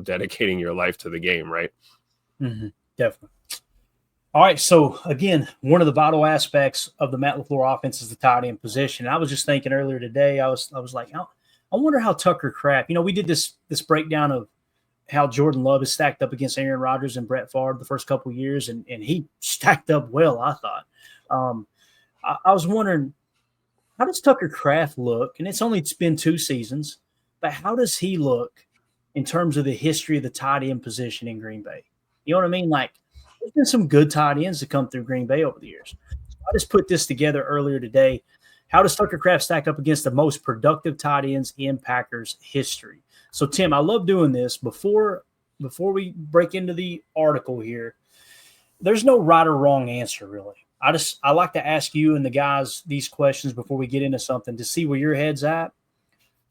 dedicating your life to the game, right? Mm-hmm. Definitely. All right, so again, one of the vital aspects of the Matt LaFleur offense is the tight end position. I was just thinking earlier today, I was like, I wonder how Tucker Kraft. We did this breakdown of how Jordan Love is stacked up against Aaron Rodgers and Brett Favre the first couple of years, and he stacked up well, I thought. I was wondering, how does Tucker Kraft look? And it's only been 2 seasons, but how does he look in terms of the history of the tight end position in Green Bay? You know what I mean? Like, there's been some good tight ends that come through Green Bay over the years. I just put this together earlier today. How does Tucker Kraft stack up against the most productive tight ends in Packers history? So, Tim, I love doing this. Before we break into the article here, there's no right or wrong answer, really. I like to ask you and the guys these questions before we get into something to see where your head's at.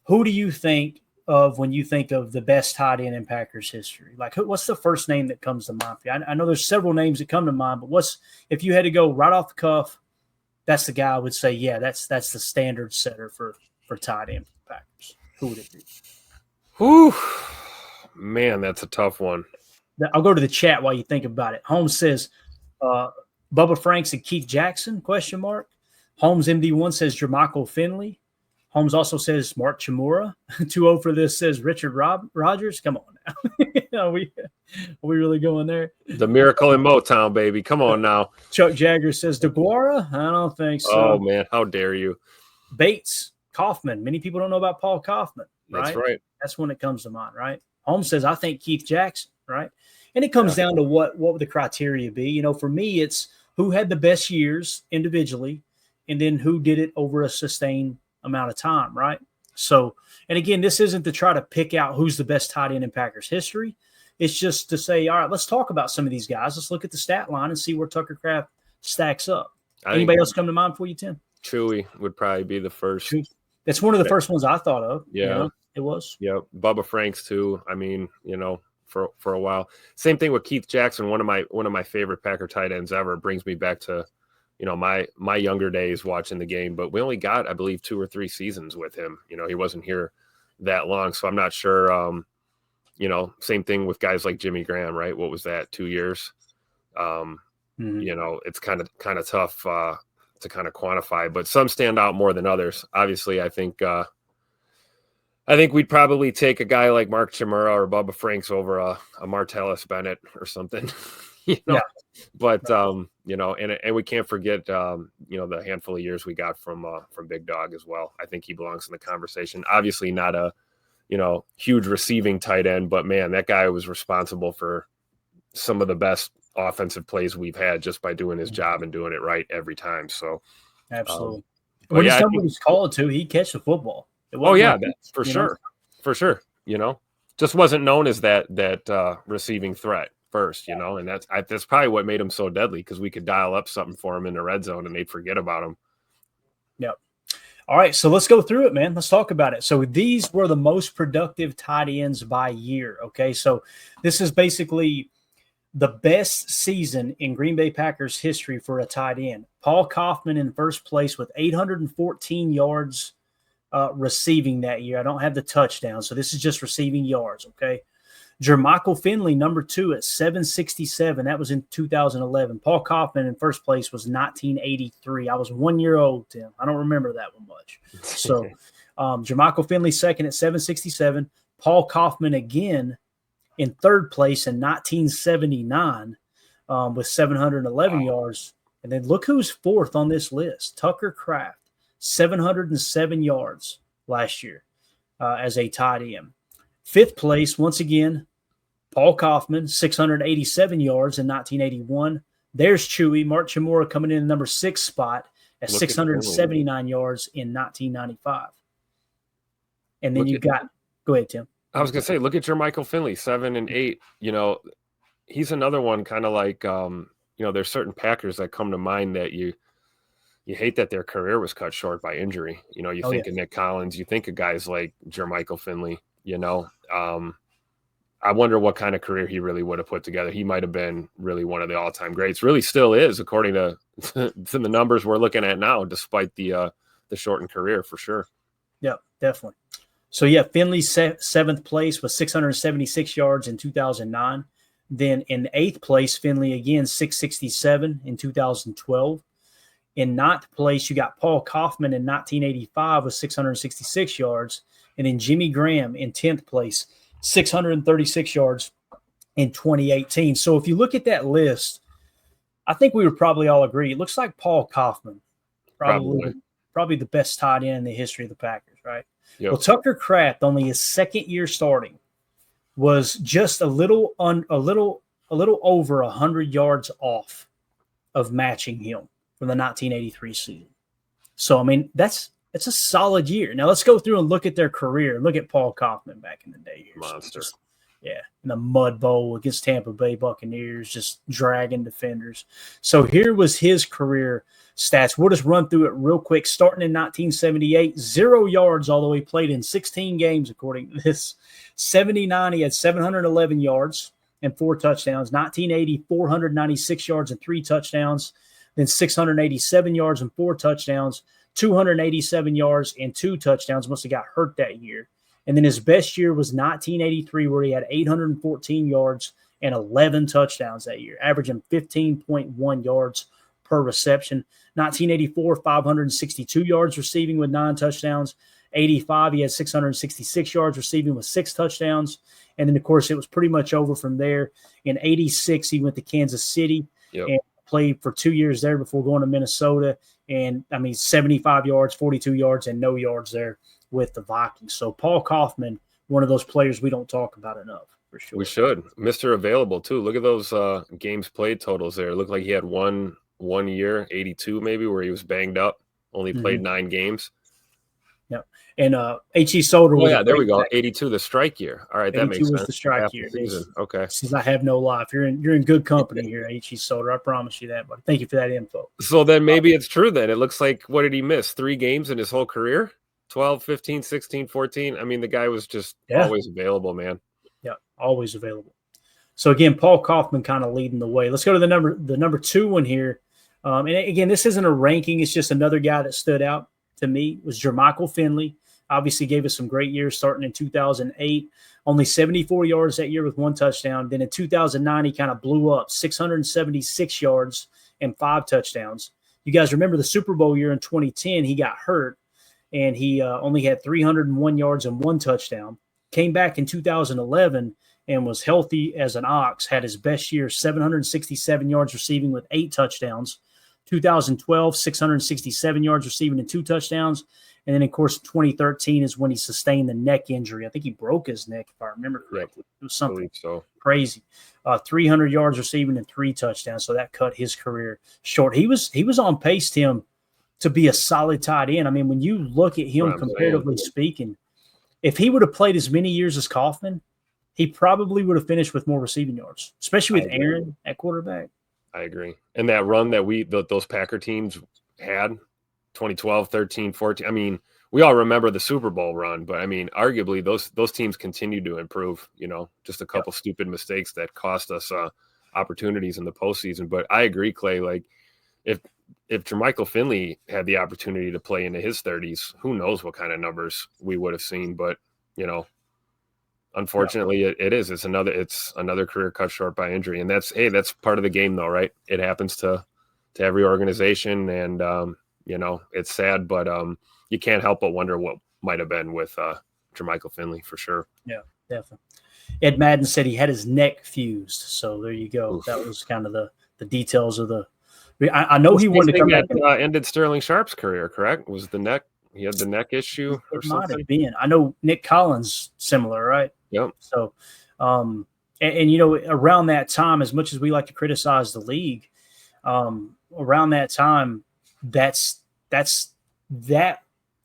Who do you think of when you think of the best tight end in Packers history? Like, what's the first name that comes to mind for you? I know there's several names that come to mind, but if you had to go right off the cuff, that's the guy I would say, yeah, that's the standard setter for tight end for the Packers. Who would it be? Whew. Man, that's a tough one. I'll go to the chat while you think about it. Holmes says, Bubba Franks and Keith Jackson, ? Holmes MD1 says Jermichael Finley. Holmes also says Mark Chimura. 2-0 for this says Richard Rogers. Come on now. Are we really going there? The miracle in Motown, baby. Come on now. Chuck Jagger says DeGuara. I don't think so. Oh, man. How dare you? Bates, Kaufman. Many people don't know about Paul Kaufman, right? That's right. That's when it comes to mind, right? Holmes says, I think Keith Jackson, right? And it comes down to what would the criteria be? For me, it's who had the best years individually and then who did it over a sustained amount of time, right? So, and again, this isn't to try to pick out who's the best tight end in Packers history. It's just to say, all right, let's talk about some of these guys. Let's look at the stat line and see where Tucker Kraft stacks up. Anybody else come to mind for you, Tim? Chewy would probably be the first. That's one of the first ones I thought of. Yeah. It was. Yeah. Bubba Franks too. I mean, for a while. Same thing with Keith Jackson, one of my favorite Packer tight ends ever. Brings me back to my younger days watching the game, but we only got, I believe, 2 or 3 seasons with him. He wasn't here that long, so I'm not sure. Same thing with guys like Jimmy Graham, right? What was that, 2 years? It's kind of tough to kind of quantify, but some stand out more than others. Obviously, I think we'd probably take a guy like Mark Chimura or Bubba Franks over a Martellus Bennett or something. Yeah. But and we can't forget the handful of years we got from Big Dog as well. I think he belongs in the conversation. Obviously not a huge receiving tight end, but man, that guy was responsible for some of the best offensive plays we've had just by doing his job and doing it right every time. So absolutely. When he's called to, he'd catch the football. That's for sure. Just wasn't known as that receiving threat first, and that's probably what made him so deadly, because we could dial up something for him in the red zone and they'd forget about him. Yep. All right, so let's go through it, man. Let's talk about it. So these were the most productive tight ends by year. Okay, so this is basically the best season in Green Bay Packers history for a tight end. Paul Kaufman in first place with 814 yards receiving that year. I don't have the touchdown, so this is just receiving yards, okay? Jermichael Finley, number 2 at 767. That was in 2011. Paul Kaufman in first place was 1983. I was 1 year old, Tim. I don't remember that one much. So Jermichael Finley second at 767. Paul Kaufman again in third place in 1979 with 711 yards. And then look who's fourth on this list. Tucker Kraft, 707 yards last year as a tight end. Fifth place, once again, Paul Kaufman, 687 yards in 1981. There's Chewy. Mark Chimura coming in the number 6 spot at 679 yards in 1995. And then go ahead, Tim. I was going to say, look at Jermichael Finley, 7 and 8. He's another one kind of like, there's certain Packers that come to mind that you hate that their career was cut short by injury. You think of Nick Collins, you think of guys like Jermichael Finley, I wonder what kind of career he really would have put together. He might have been really one of the all-time greats. Really still is, according to the numbers we're looking at now, despite the shortened career, for sure. Yeah, definitely. So, yeah, Finley seventh place with 676 yards in 2009. Then in eighth place, Finley again, 667 in 2012. In ninth place, you got Paul Kaufman in 1985 with 666 yards. And then Jimmy Graham in 10th place, 636 yards in 2018. So if you look at that list, I think we would probably all agree. It looks like Paul Kaufman, probably the best tight end in the history of the Packers, right? Yep. Well, Tucker Kraft, only his second year starting, was just a little over 100 yards off of matching him from the 1983 season. So, I mean, it's a solid year. Now, let's go through and look at their career. Look at Paul Kaufman back in the day here. Monster. So in the Mud Bowl against Tampa Bay Buccaneers, just dragging defenders. So here was his career stats. We'll just run through it real quick. Starting in 1978, 0 yards all the way, played in 16 games, according to this. 79, he had 711 yards and 4 touchdowns. 1980, 496 yards and 3 touchdowns. Then 687 yards and 4 touchdowns. 287 yards and 2 touchdowns. Must have got hurt that year. And then his best year was 1983, where he had 814 yards and 11 touchdowns that year, averaging 15.1 yards per reception. 1984, 562 yards receiving with 9 touchdowns. 85, he had 666 yards receiving with 6 touchdowns. And then, of course, it was pretty much over from there. In 86, he went to Kansas City and played for 2 years there before going to Minnesota. And, 75 yards, 42 yards, and no yards there with the Vikings. So Paul Kaufman, one of those players we don't talk about enough, for sure. We should. Mr. Available, too. Look at those games played totals there. It looked like he had one year, 82 maybe, where he was banged up, only played 9 games. Yep. And H.E. Solder was there we go. 82, the strike year. All right, that makes sense. 82 was the strike year. Okay. Says I have no life. You're in good company here, H.E. Solder. I promise you that, buddy. Thank you for that info. So then maybe it's true then. It looks like, what did he miss? 3 games in his whole career? 12, 15, 16, 14. I mean, the guy was just always available, man. Yeah, always available. So again, Paul Kaufman kind of leading the way. Let's go to the number 2 one here. And again, this isn't a ranking. It's just another guy that stood out to me was Jermichael Finley. Obviously gave us some great years starting in 2008. Only 74 yards that year with 1 touchdown. Then in 2009, he kind of blew up, 676 yards and 5 touchdowns. You guys remember the Super Bowl year in 2010, he got hurt, and he only had 301 yards and 1 touchdown. Came back in 2011 and was healthy as an ox, had his best year, 767 yards receiving with 8 touchdowns. 2012, 667 yards receiving and 2 touchdowns. And then, of course, 2013 is when he sustained the neck injury. I think he broke his neck, if I remember correctly. It was something crazy. 300 yards receiving and 3 touchdowns, so that cut his career short. He was on pace, Tim, to be a solid tight end. I mean, when you look at him comparatively speaking, if he would have played as many years as Kaufman, he probably would have finished with more receiving yards, especially with Aaron at quarterback. I agree. And that run that those Packer teams had, 2012, 13, 14. I mean, we all remember the Super Bowl run, but I mean, arguably those teams continued to improve, just a couple stupid mistakes that cost us opportunities in the postseason. But I agree, Clay, like if Jermichael Finley had the opportunity to play into his 30s, who knows what kind of numbers we would have seen. But, unfortunately it's another career cut short by injury. And that's part of the game though, right? It happens to every organization, and it's sad, but you can't help but wonder what might have been with Jermichael Finley for sure. Yeah, definitely. Ed Madden said he had his neck fused. So there you go. Oof. That was kind of the details of the. I know he wanted to come back. Ended Sterling Sharp's career, correct? Was the neck? He had the neck issue or something. Might have been. I know Nick Collins similar, right? Yep. So, and around that time, as much as we like to criticize the league, around that time, that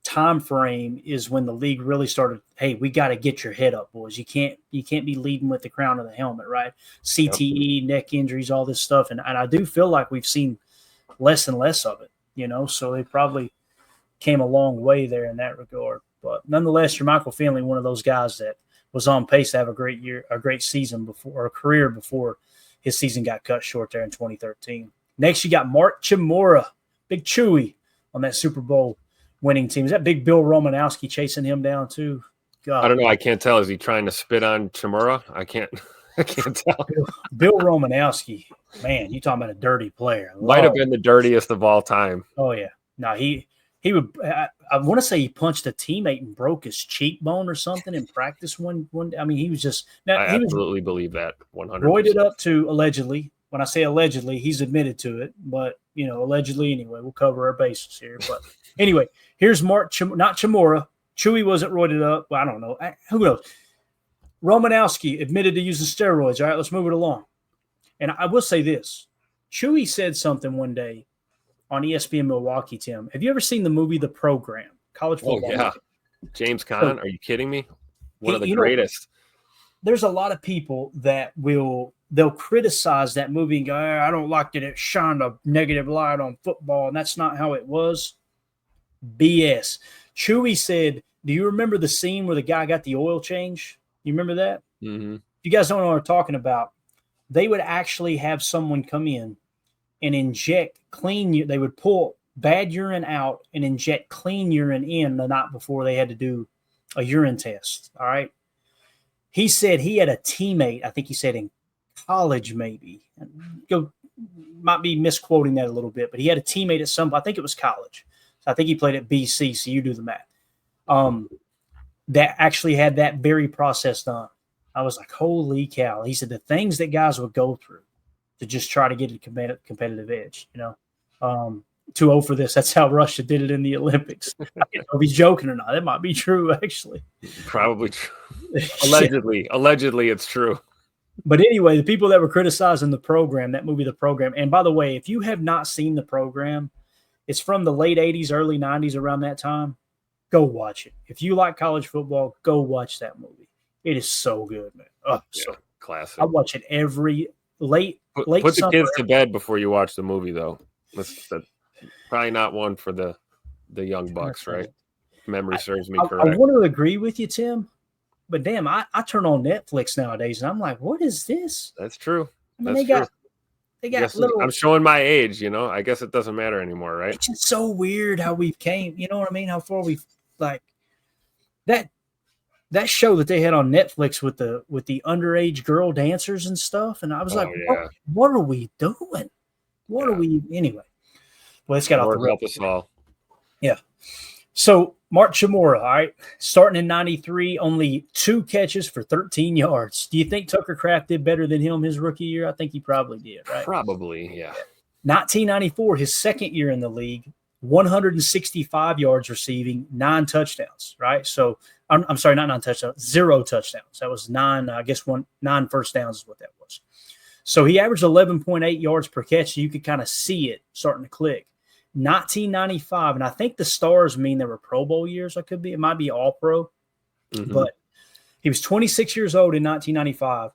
time frame is when the league really started. Hey, we got to get your head up, boys. You can't be leading with the crown of the helmet, right? CTE, neck injuries, all this stuff, and I do feel like we've seen less and less of it. So they probably came a long way there in that regard. But nonetheless, Jermichael Finley, one of those guys that was on pace to have a great season before, or a career before his season got cut short there in 2013. Next, you got Mark Chimura, Big Chewy on that Super Bowl winning team. Is that Big Bill Romanowski chasing him down too? I don't know. I can't tell. Is he trying to spit on Chimura? I can't tell. Bill Romanowski, man, you talking about a dirty player. Might have been the dirtiest of all time. Oh, yeah. No, he would. I want to say he punched a teammate and broke his cheekbone or something in practice one. I mean, he was just. Now, I absolutely believe that 100%. Roided up to allegedly. When I say allegedly, he's admitted to it, but allegedly anyway. We'll cover our bases here. But anyway, here's not Chimura. Chewy wasn't roided up. Well, I don't know. Who knows? Romanowski admitted to using steroids. All right, let's move it along. And I will say this. Chewy said something one day on ESPN Milwaukee, Tim. Have you ever seen the movie The Program? College football. Oh, yeah. Movie? James Caan, are you kidding me? One of the greatest. There's a lot of people that they'll criticize that movie and go, I don't like that it shined a negative light on football, and that's not how it was. BS. Chewy said, do you remember the scene where the guy got the oil change? You remember that? Mm-hmm. If you guys don't know what I'm talking about, they would actually have someone come in and inject clean. They would pull bad urine out and inject clean urine in the night before they had to do a urine test. All right. He said he had a teammate, I think he said in college maybe. Might be misquoting that a little bit, but he had a teammate at I think it was college. So I think he played at BC, so you do the math. That actually had that very process done. I was like, holy cow. He said the things that guys would go through to just try to get a competitive edge, 2-0 for this. That's how Russia did it in the Olympics. I don't know if he's joking or not. That might be true, actually. Probably true. Allegedly, it's true. But anyway, the people that were criticizing the program, that movie, The Program, and by the way, if you have not seen The Program, it's from the late 80s, early 90s, around that time. Go watch it. If you like college football, go watch that movie. It is so good, man. Oh, so classic. I watch it every late Put the kids to bed before you watch the movie, though. That's probably not one for the young bucks, right? Memory serves me correct. I want to agree with you, Tim, but damn, I turn on Netflix nowadays, and I'm like, what is this? That's true. I mean, they got little. I'm showing my age, I guess it doesn't matter anymore, right? It's just so weird how we've came. You know what I mean? How far we've like that show that they had on Netflix with the underage girl dancers and stuff, and I was what are we doing? What are we anyway? Well, it's got off the help us all. Yeah. So Mark Chimura, all right, starting in 93, only 2 catches for 13 yards. Do you think Tucker Kraft did better than him his rookie year? I think he probably did, right? Probably, yeah. 1994, his second year in the league, 165 yards receiving, 9 touchdowns, right? So I'm sorry, not 9 touchdowns, 0 touchdowns. That was 9 first downs is what that was. So he averaged 11.8 yards per catch. So you could kind of see it starting to click. 1995, and I think the stars mean they were Pro Bowl years. It might be all pro, but he was 26 years old in 1995,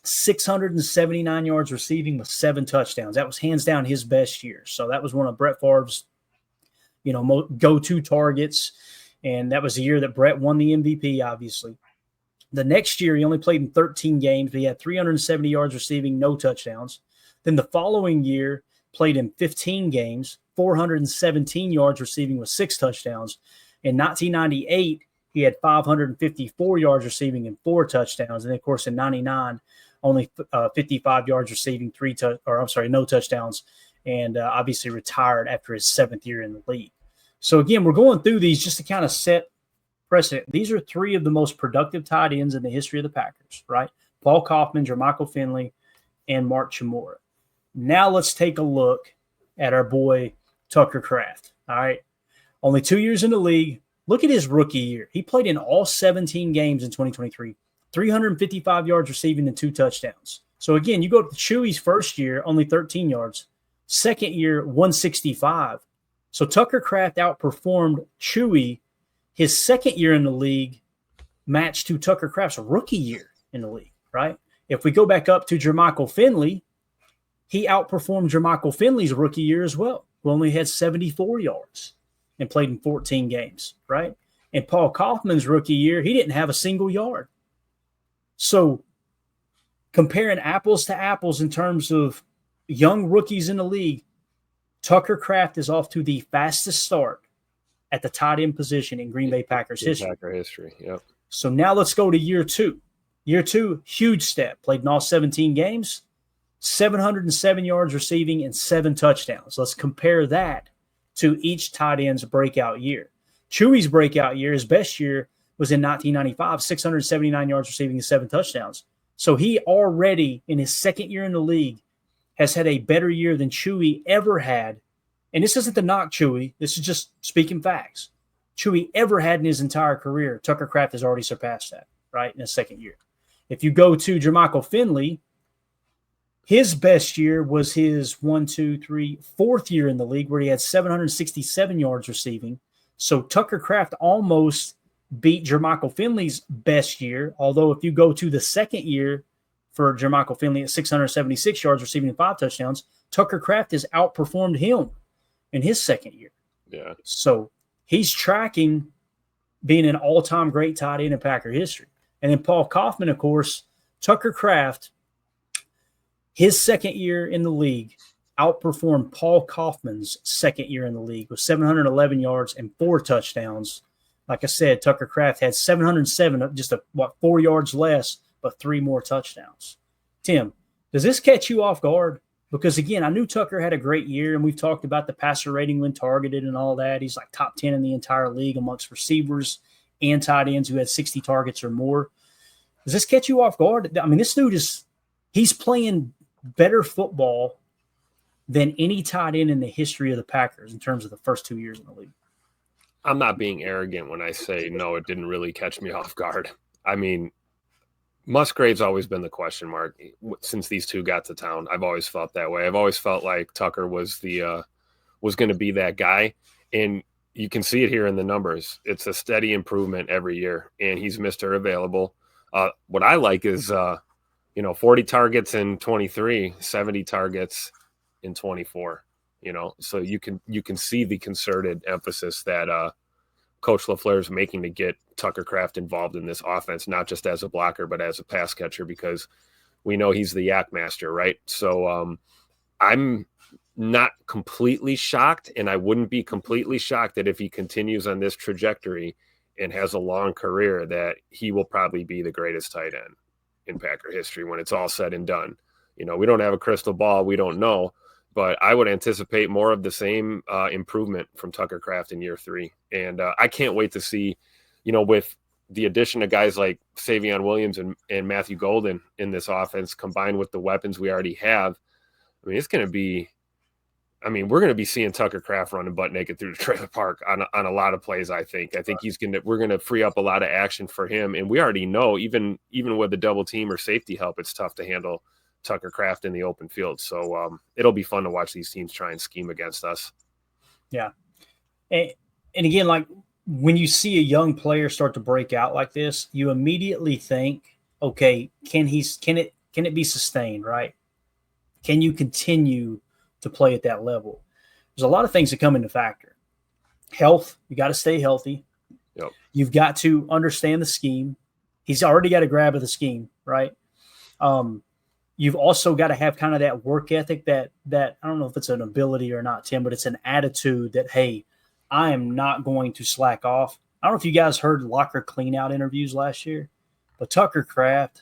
679 yards receiving with 7 touchdowns. That was hands down his best year. So that was one of Brett Favre's, go-to targets. And that was the year that Brett won the MVP, obviously. The next year, he only played in 13 games, but he had 370 yards receiving, no touchdowns. Then the following year, played in 15 games, 417 yards receiving with 6 touchdowns. In 1998, he had 554 yards receiving and 4 touchdowns. And, of course, in 99, only 55 yards receiving, no touchdowns, and obviously retired after his 7th year in the league. So, again, we're going through these just to kind of set precedent. These are 3 of the most productive tight ends in the history of the Packers, right? Paul Kaufman, Jermichael Finley, and Mark Chimura. Now let's take a look at our boy Tucker Kraft, all right? Only 2 years in the league. Look at his rookie year. He played in all 17 games in 2023, 355 yards receiving and 2 touchdowns. So, again, you go to Chewy's first year, only 13 yards. Second year, 165. So, Tucker Kraft outperformed Chewy his second year in the league, matched to Tucker Kraft's rookie year in the league, right? If we go back up to Jermichael Finley, he outperformed Jermichael Finley's rookie year as well, who only had 74 yards and played in 14 games, right? And Paul Kaufman's rookie year, he didn't have a single yard. So comparing apples to apples in terms of young rookies in the league, Tucker Kraft is off to the fastest start at the tight end position in Green Bay Packers history. Packer history, yep. So now let's go to year two. Year two, huge step. Played in all 17 games, 707 yards receiving and 7 touchdowns. Let's compare that to each tight end's breakout year. Chewy's breakout year, his best year, was in 1995, 679 yards receiving and 7 touchdowns. So he already, in his second year in the league, has had a better year than Chewy ever had. And this isn't to knock Chewy. This is just speaking facts. Chewy ever had in his entire career. Tucker Kraft has already surpassed that, right, in his second year. If you go to Jermichael Finley, his best year was his 4th year in the league where he had 767 yards receiving. So Tucker Kraft almost beat Jermichael Finley's best year, although if you go to the second year for Jermichael Finley at 676 yards receiving and 5 touchdowns, Tucker Kraft has outperformed him in his second year. Yeah. So he's tracking being an all-time great tight end in Packer history. And then Paul Kaufman, of course, Tucker Kraft, his second year in the league, outperformed Paul Kaufman's second year in the league with 711 yards and 4 touchdowns. Like I said, Tucker Kraft had 707, just 4 yards less, but 3 more touchdowns. Tim, does this catch you off guard? Because, again, I knew Tucker had a great year, and we've talked about the passer rating when targeted and all that. He's like top 10 in the entire league amongst receivers and tight ends who had 60 targets or more. Does this catch you off guard? I mean, this dude he's playing better football than any tight end in the history of the Packers in terms of the first 2 years in the league. I'm not being arrogant when I say, no, it didn't really catch me off guard. I mean, Musgrave's always been the question mark since these two got to town. I've always felt that way. I've always felt like Tucker was going to be that guy. And you can see it here in the numbers. It's a steady improvement every year, and he's Mr. Available. What I like is, 40 targets in 23, 70 targets in 24. So you can see the concerted emphasis that Coach LaFleur is making to get Tucker Kraft involved in this offense, not just as a blocker, but as a pass catcher, because we know he's the yak master, right? So I'm not completely shocked, and I wouldn't be completely shocked that if he continues on this trajectory and has a long career, that he will probably be the greatest tight end in Packer history when it's all said and done. We don't have a crystal ball. We don't know. But I would anticipate more of the same improvement from Tucker Kraft in year 3. And I can't wait to see, with the addition of guys like Savion Williams and Matthew Golden in this offense, combined with the weapons we already have. I mean, we're going to be seeing Tucker Kraft running butt naked through the trailer park on a lot of plays. I think we're going to free up a lot of action for him. And we already know, even with the double team or safety help, it's tough to handle Tucker Kraft in the open field. So it'll be fun to watch these teams try and scheme against us. Yeah. And again, like when you see a young player start to break out like this, you immediately think, okay, can it be sustained, right? Can you continue to play at that level? There's a lot of things that come into factor. Health, you got to stay healthy. Yep. You've got to understand the scheme. He's already got a grab of the scheme, right? You've also got to have kind of that work ethic that I don't know if it's an ability or not, Tim, but it's an attitude that, hey, I am not going to slack off. I don't know if you guys heard locker clean-out interviews last year, but Tucker Kraft,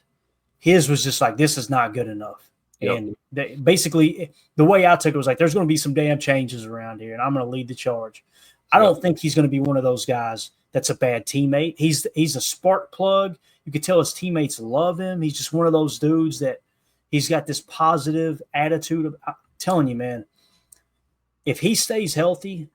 his was just like, this is not good enough. Yep. And basically, the way I took it was like, there's going to be some damn changes around here, and I'm going to lead the charge. I don't think he's going to be one of those guys that's a bad teammate. He's a spark plug. You could tell his teammates love him. He's just one of those dudes that he's got this positive attitude. I'm telling you, man, if he stays healthy,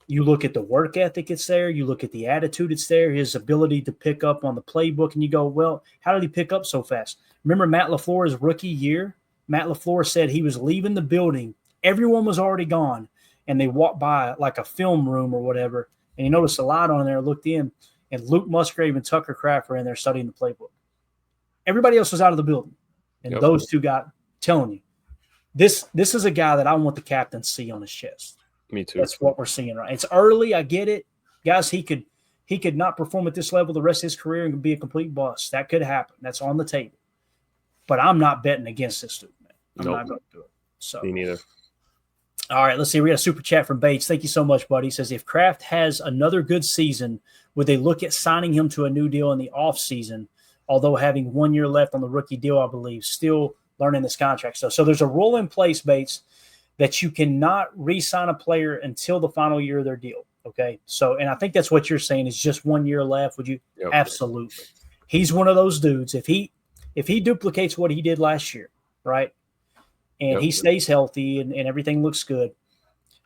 you look at the work ethic, it's there. You look at the attitude, it's there. His ability to pick up on the playbook, and you go, well, how did he pick up so fast? Remember Matt LaFleur's rookie year? Matt LaFleur said he was leaving the building. Everyone was already gone, and they walked by like a film room or whatever, and he noticed a light on there, looked in, and Luke Musgrave and Tucker Kraft were in there studying the playbook. Everybody else was out of the building, and those two got telling you, this is a guy that I want the captain to see on his chest. Me too. That's what we're seeing, right? It's early. I get it. Guys, he could not perform at this level the rest of his career and be a complete bust. That could happen. That's on the table. But I'm not betting against this dude, man. I'm not going to do it. So, me neither. All right, let's see. We got a super chat from Bates. Thank you so much, buddy. He says, if Kraft has another good season, would they look at signing him to a new deal in the offseason, although having 1 year left on the rookie deal, I believe, still learning this contract stuff. So there's a rule in place, Bates, that you cannot re-sign a player until the final year of their deal. Okay. So, and I think that's what you're saying is just 1 year left. Would you? Yep. Absolutely. He's one of those dudes. If he duplicates what he did last year, right, and he stays healthy and everything looks good,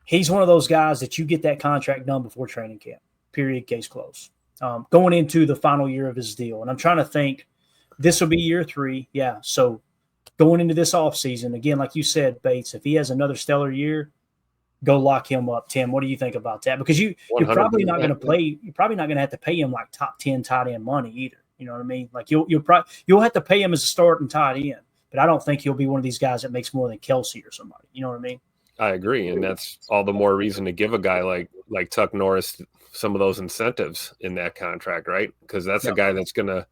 he's one of those guys that you get that contract done before training camp, period, case closed, going into the final year of his deal. And I'm trying to think, this will be year 3. Yeah. So going into this offseason, again, like you said, Bates, if he has another stellar year, go lock him up. Tim, what do you think about that? Because you're probably not going to play. You're probably not going to have to pay him like top 10 tight end money either. You know what I mean? Like you'll have to pay him as a starting tight end, but I don't think he'll be one of these guys that makes more than Kelsey or somebody. You know what I mean? I agree, and that's all the more reason to give a guy like Tuck Norris some of those incentives in that contract, right? Because that's a guy that's going to,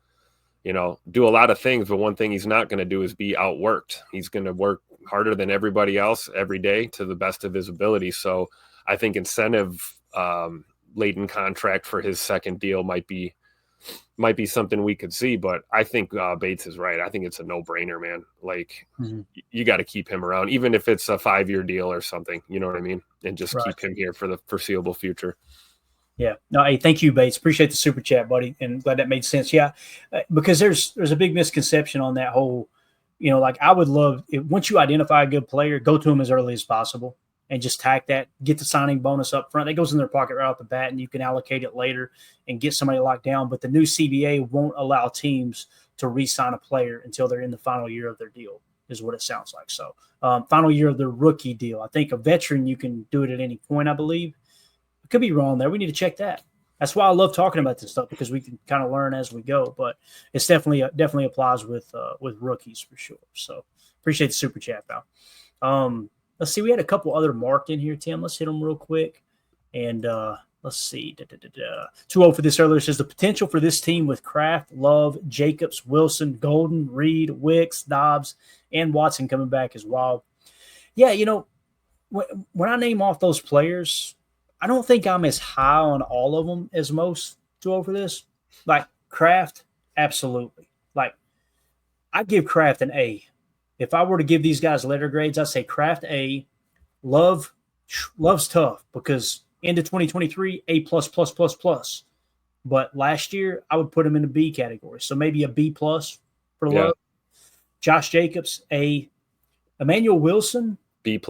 do a lot of things, but one thing he's not going to do is be outworked. He's going to work harder than everybody else every day to the best of his ability. So I think incentive laden contract for his second deal might be something we could see, but I think Bates is right. I think it's a no-brainer, man. Like you got to keep him around, even if it's a 5-year deal or something, you know what I mean? And just keep him here for the foreseeable future. Yeah. No, hey, thank you, Bates. Appreciate the super chat, buddy. And glad that made sense. Yeah. Because there's a big misconception on that whole, like I would love once you identify a good player, go to him as early as possible and just tack that, get the signing bonus up front. That goes in their pocket right off the bat, and you can allocate it later and get somebody locked down. But the new CBA won't allow teams to re-sign a player until they're in the final year of their deal, is what it sounds like. So final year of their rookie deal. I think a veteran, you can do it at any point, I believe. I could be wrong there. We need to check that. That's why I love talking about this stuff, because we can kind of learn as we go. But it's definitely applies with rookies for sure. So appreciate the super chat, pal. Let's see. We had a couple other marked in here, Tim. Let's hit them real quick. And let's see. 2-0 for this earlier says the potential for this team with Kraft, Love, Jacobs, Wilson, Golden, Reed, Wicks, Dobbs, and Watson coming back is wild. Yeah, when I name off those players, I don't think I'm as high on all of them as most 2-0 for this. Like Kraft, absolutely. Like I give Kraft an A. If I were to give these guys letter grades, I'd say Kraft A. Love's tough because into 2023, A++++. But last year, I would put him in the B category. So maybe a B+ for Love. Josh Jacobs, A. Emmanuel Wilson, B+.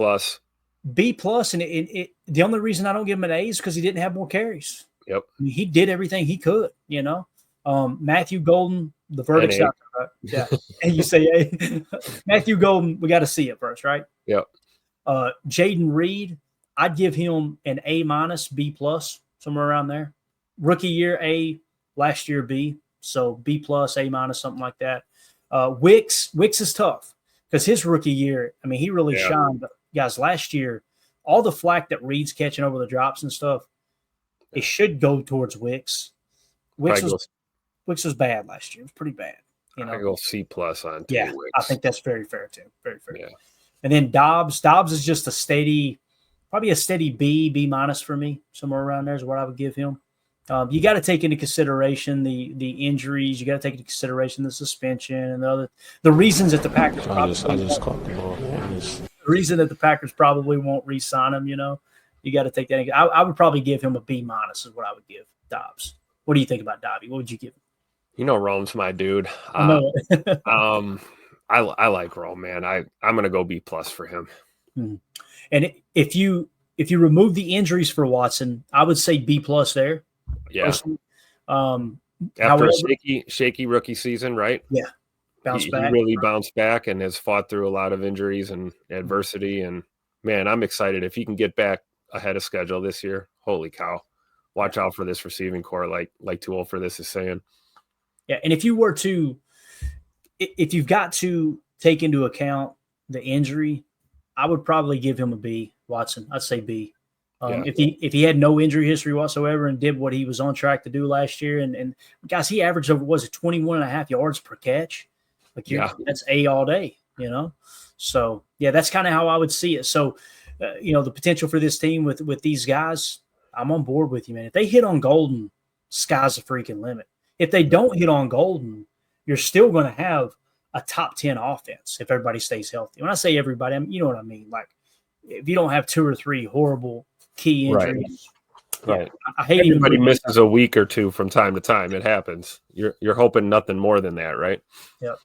B+, and the only reason I don't give him an A is because he didn't have more carries. Yep. I mean, he did everything he could, Matthew Golden, the verdict's out there, right? Yeah. And you say A. Matthew Golden, we got to see it first, right? Yep. Jaden Reed, I'd give him an A-, B+, somewhere around there. Rookie year A, last year B. So B+, A-, something like that. Wicks is tough because his rookie year, I mean, he really shined. But guys, last year, all the flack that Reed's catching over the drops and stuff, it should go towards Wicks. Wicks was bad last year. It was pretty bad. I go C+ on two. Yeah, Wicks. I think that's very fair too. Very fair. Yeah. And then Dobbs is just probably a steady B- for me. Somewhere around there is what I would give him. You got to take into consideration the injuries. You got to take into consideration the suspension and the reasons that the Packers. I just caught the ball. The reason that the Packers probably won't re-sign him. You got to take that. I would probably give him a B- is what I would give Dobbs. What do you think about Dobby? What would you give him? Rome's my dude. I know. I like Rome, man. I'm gonna go B+ for him. Mm-hmm. And if you remove the injuries for Watson, I would say B+ there. Yeah. After a shaky rookie season, right? Yeah. He really bounced back and has fought through a lot of injuries and adversity. And man, I'm excited if he can get back ahead of schedule this year. Holy cow. Watch out for this receiving core, like 2-0 for this is saying. Yeah, and if you've got to take into account the injury, I would probably give him a B, Watson. I'd say B. If he had no injury history whatsoever and did what he was on track to do last year, and guys, he averaged over 21.5 yards per catch. That's A all day, So yeah, that's kind of how I would see it. So the potential for this team with these guys, I'm on board with you, man. If they hit on Golden, sky's the freaking limit. If they don't hit on Golden, you're still going to have a top 10 offense if everybody stays healthy. When I say everybody, you know what I mean. Like, if you don't have 2 or 3 horrible key injuries, right. I hate everybody misses a week or two from time to time. It happens. You're hoping nothing more than that, right? Yep.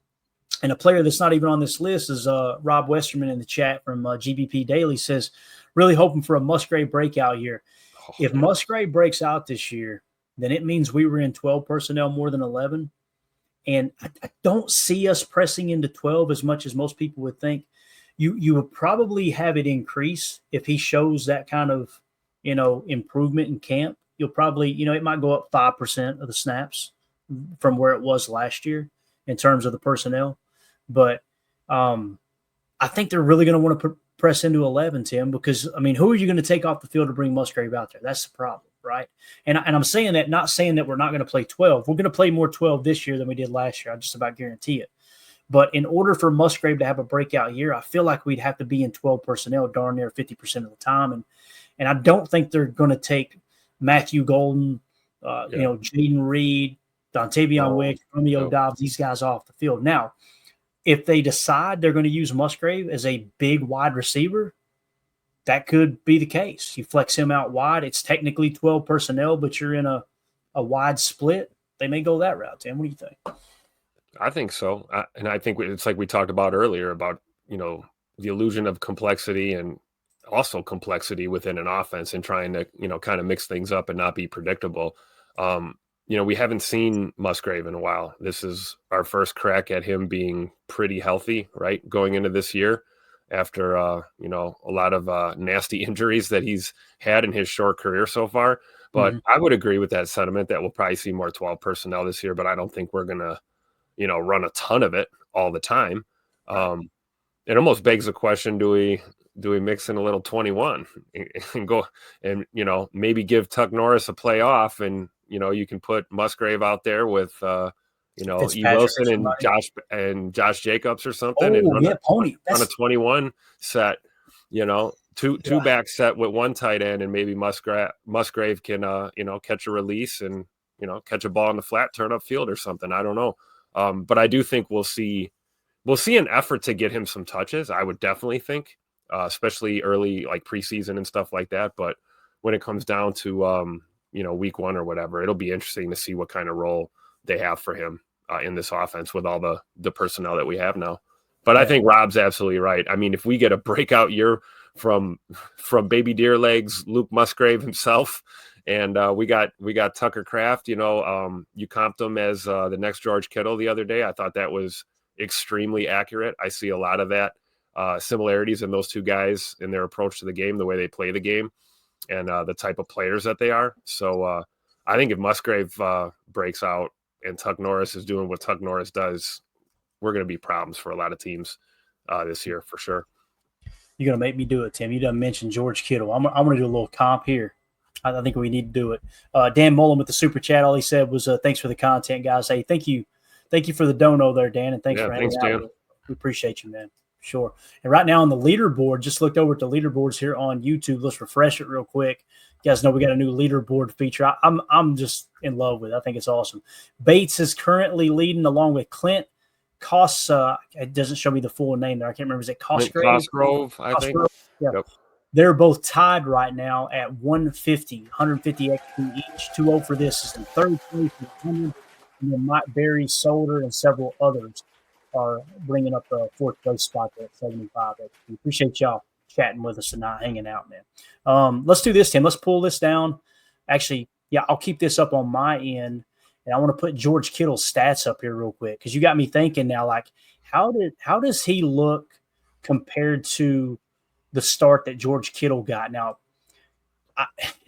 And a player that's not even on this list is Rob Westerman in the chat from GBP Daily says, really hoping for a Musgrave breakout year. If Musgrave breaks out this year, then it means we were in 12 personnel more than 11. And I don't see us pressing into 12 as much as most people would think. You would probably have it increase if he shows that kind of, improvement in camp. You'll probably, it might go up 5% of the snaps from where it was last year in terms of the personnel. But I think they're really going to want to press into 11, Tim, because, who are you going to take off the field to bring Musgrave out there? That's the problem, right? And I'm saying that, not saying that we're not going to play 12. We're going to play more 12 this year than we did last year. I just about guarantee it. But in order for Musgrave to have a breakout year, I feel like we'd have to be in 12 personnel darn near 50% of the time. And I don't think they're going to take Matthew Golden, Jaden Reed, Dontavion Wicks, Romeo Dobbs, these guys off the field. Now, if they decide they're going to use Musgrave as a big wide receiver, that could be the case. You flex him out wide. It's technically 12 personnel, but you're in a wide split. They may go that route, Tim. What do you think? I think so. And I think it's like we talked about earlier about, the illusion of complexity and also complexity within an offense and trying to, kind of mix things up and not be predictable. We haven't seen Musgrave in a while. This is our first crack at him being pretty healthy, right? Going into this year after, a lot of nasty injuries that he's had in his short career so far. But I would agree with that sentiment that we'll probably see more 12 personnel this year, but I don't think we're going to, run a ton of it all the time. It almost begs the question, do we mix in a little 21 and go and, maybe give Tuck Norris a playoff and, you can put Musgrave out there with, E. Wilson and Josh Jacobs or something and run a 21 set, two back set with one tight end and maybe Musgrave can, catch a release and, catch a ball in the flat, turn up field or something. I don't know. But I do think we'll see an effort to get him some touches. I would definitely think, especially early, like preseason and stuff like that. But when it comes down to, week 1 or whatever, it'll be interesting to see what kind of role they have for him in this offense with all the personnel that we have now. But I think Rob's absolutely right. If we get a breakout year from Baby Deer Legs, Luke Musgrave himself, and we got Tucker Kraft, you comped him as the next George Kittle the other day. I thought that was extremely accurate. I see a lot of that similarities in those two guys in their approach to the game, the way they play the game, and the type of players that they are. So I think if Musgrave breaks out and Tuck Norris is doing what Tuck Norris does, we're going to be problems for a lot of teams this year for sure. You're going to make me do it, Tim. You done mentioned George Kittle. I'm going to do a little comp here. I think we need to do it. Dan Mullen with the super chat. All he said was, thanks for the content, guys. Hey, thank you for the dono there, Dan, and thanks for hanging out. We appreciate you, man. Sure. And right now on the leaderboard, just looked over at the leaderboards here on YouTube. Let's refresh it real quick. You guys know we got a new leaderboard feature. I'm just in love with it. I think it's awesome. Bates is currently leading along with Clint Costs. It doesn't show me the full name there. I can't remember. Is it Cosgrove? Cosgrove, I think. Yeah. Yep. They're both tied right now at 150 XP each. 2-0 for this is in third place with 100. And then Mike Berry, Solder, and several others are bringing up the fourth place spot there at 75 XP. Appreciate y'all chatting with us tonight, hanging out, man. Let's do this, Tim. Let's pull this down. Actually, yeah, I'll keep this up on my end. And I want to put George Kittle's stats up here real quick because you got me thinking now, like, how does he look compared to the start that George Kittle got? Now,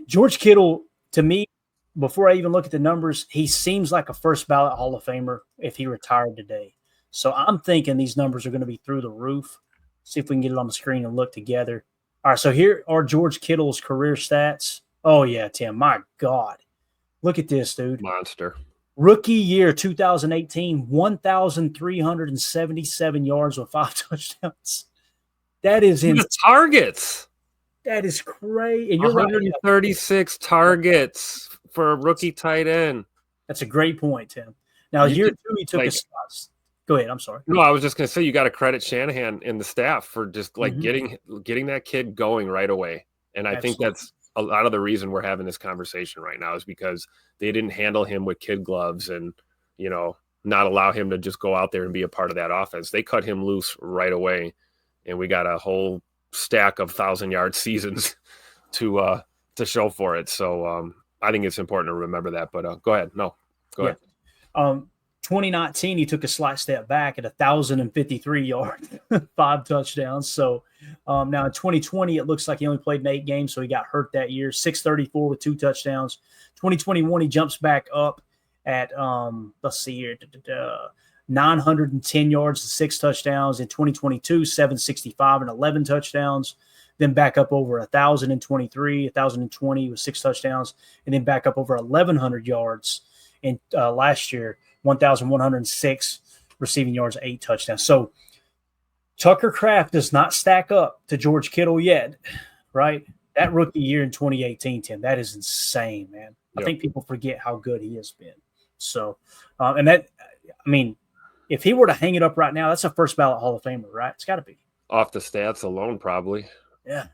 George Kittle, to me, before I even look at the numbers, he seems like a first ballot Hall of Famer if he retired today. So I'm thinking these numbers are going to be through the roof. See if we can get it on the screen and look together. All right, so here are George Kittle's career stats. Oh, yeah, Tim, my God. Look at this, dude. Monster. Rookie year 2018, 1,377 yards with 5 touchdowns. That is in the targets. That is great. And you're 136 targets for a rookie tight end. That's a great point, Tim. Now, year 2, he took a slot. Go ahead. I'm sorry. No, I was just going to say you got to credit Shanahan and the staff for just like getting that kid going right away. And I think that's a lot of the reason we're having this conversation right now is because they didn't handle him with kid gloves and, you know, not allow him to just go out there and be a part of that offense. They cut him loose right away, and we got a whole stack of 1,000-yard seasons to show for it. So I think it's important to remember that. But go ahead. No, go ahead. 2019, he took a slight step back at 1,053 yards, 5 touchdowns. So now in 2020, it looks like he only played in 8 games, so he got hurt that year. 634 with 2 touchdowns. 2021, he jumps back up at let's see here, 910 yards and 6 touchdowns. In 2022, 765 and 11 touchdowns. Then back up over 1,000 in 23, 1,020 with 6 touchdowns, and then back up over 1,100 yards in last year. 1,106 receiving yards, 8 touchdowns. So Tucker Kraft does not stack up to George Kittle yet, right? That rookie year in 2018, Tim, that is insane, man. Yep. I think people forget how good he has been. So, and that, I mean, if he were to hang it up right now, that's a first ballot Hall of Famer, right? It's got to be. Off the stats alone, probably. Yeah.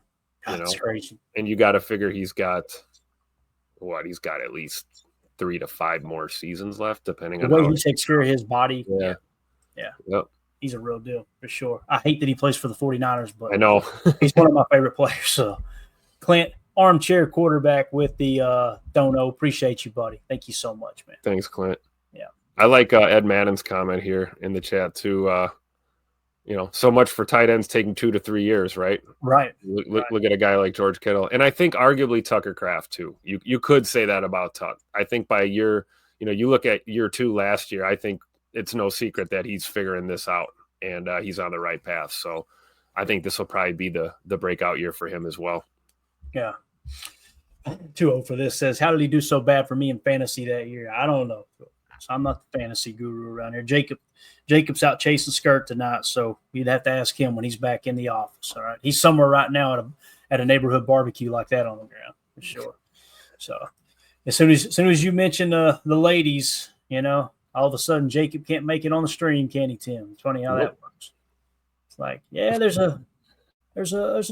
God, that's crazy. And you got to figure he's got at least 3 to 5 more seasons left, depending on the way he takes care of his body. Yeah. Yep. He's a real deal for sure. I hate that he plays for the 49ers, but I know he's one of my favorite players. So, Clint, armchair quarterback with the Dono. Appreciate you, buddy. Thank you so much, man. Thanks, Clint. Yeah. I like Ed Mannon's comment here in the chat too. You know, so much for tight ends taking 2 to 3 years, right? Right. Look at a guy like George Kittle. And I think arguably Tucker Kraft too. You could say that about Tuck. I think by year, you know, you look at year 2 last year, I think it's no secret that he's figuring this out and he's on the right path. So I think this will probably be the breakout year for him as well. Yeah. 2-0 for this says, how did he do so bad for me in fantasy that year? I don't know. So I'm not the fantasy guru around here. Jacob's out chasing skirt tonight, so you'd have to ask him when he's back in the office. All right, he's somewhere right now at a neighborhood barbecue like that on the ground for sure. So as soon as you mention the ladies, you know, all of a sudden Jacob can't make it on the stream, can he, Tim? It's funny how that works. It's like, yeah, there's a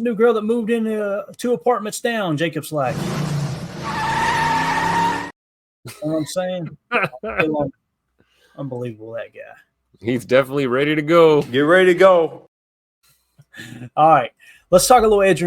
new girl that moved in 2 apartments down. Jacob's like. You know what I'm saying? Unbelievable, that guy. He's definitely ready to go. Get ready to go. All right. Let's talk a little edge